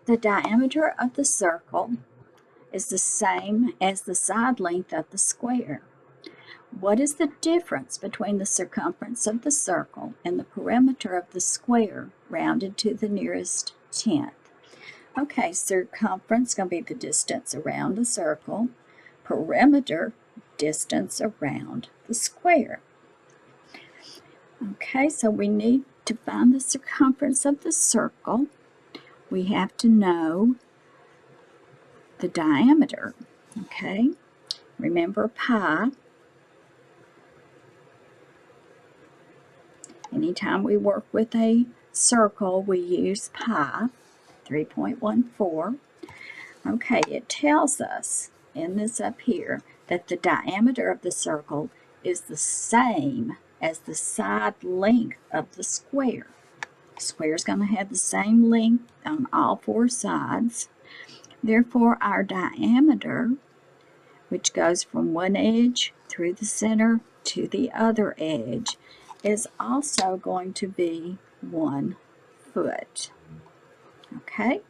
The diameter of the circle is the same as the side length of the square. What is the difference between the circumference of the circle and the perimeter of the square rounded to the nearest tenth? Okay, circumference is going to be the distance around the circle. Perimeter, distance around the square. Okay, so we need to find the circumference of the circle. We have to know the diameter. Okay, remember pi. Anytime we work with a circle, we use pi, 3.14. Okay, it tells us in this up here that the diameter of the circle is the same as the side length of the square. The square is going to have the same length on all four sides. Therefore, our diameter, which goes from one edge through the center to the other edge, is also going to be 1 foot. Okay,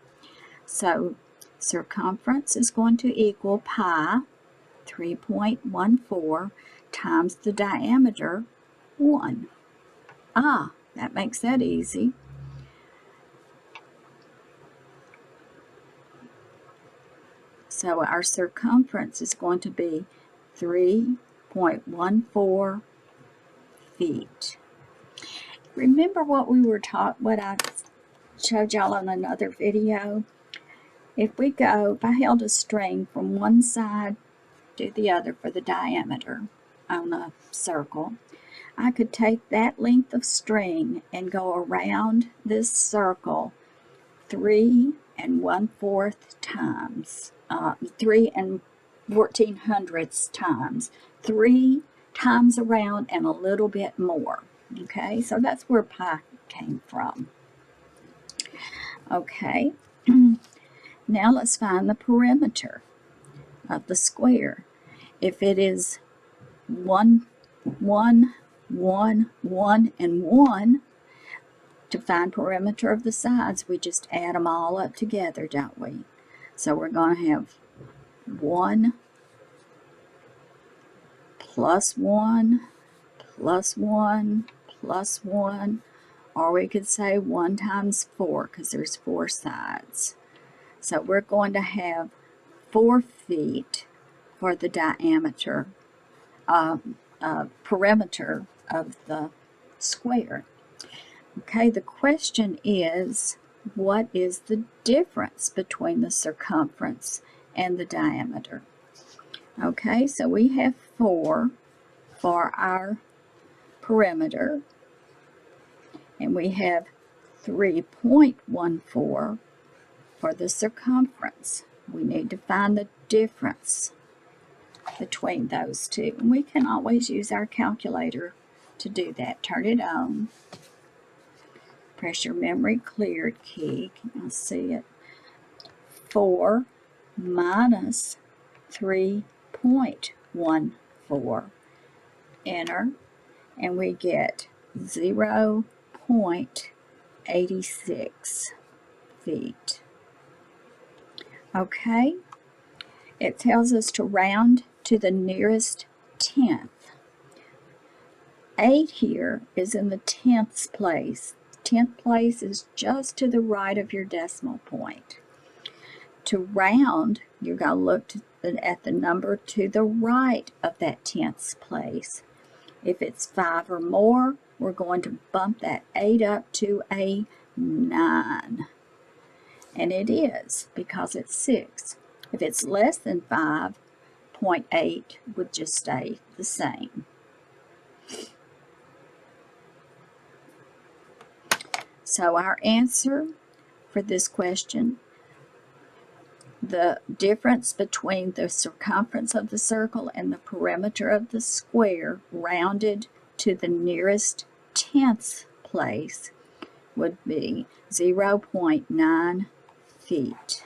so circumference is going to equal pi, 3.14, times the diameter, 1. That makes that easy. So our circumference is going to be 3.14 feet. Remember what we were taught, what I showed y'all on another video? If I held a string from one side to the other for the diameter on a circle, I could take that length of string and go around this circle 3 1/4 times, 3 1/1400 times, 3 times around and a little bit more. Okay, so that's where pi came from. Okay, now let's find the perimeter of the square. If it is 1, 1, 1, 1, and 1, to find perimeter of the sides, we just add them all up together, don't we? So we're going to have 1 plus 1 plus 1 plus 1, or we could say 1 times 4 because there's 4 sides. So we're going to have 4 feet for the diameter, perimeter of the square. Okay, the question is, what is the difference between the circumference and the diameter? Okay, so we have 4 for our perimeter, and we have 3.14 for the circumference. We need to find the difference between those two. And we can always use our calculator to do that. Turn it on. Press your memory cleared key. Can you see it? 4 minus 3.14. Enter. And we get 0.86 feet. Okay, it tells us to round to the nearest tenth. 8 here is in the tenths place. 10th place is just to the right of your decimal point. To round, you're going to look at the number to the right of that tenths place. If it's 5 or more, we're going to bump that 8 up to a 9. And it is, because it's 6. If it's less than 5, 0.8 would just stay the same. So our answer for this question, the difference between the circumference of the circle and the perimeter of the square rounded to the nearest tenths place would be 0.9 feet.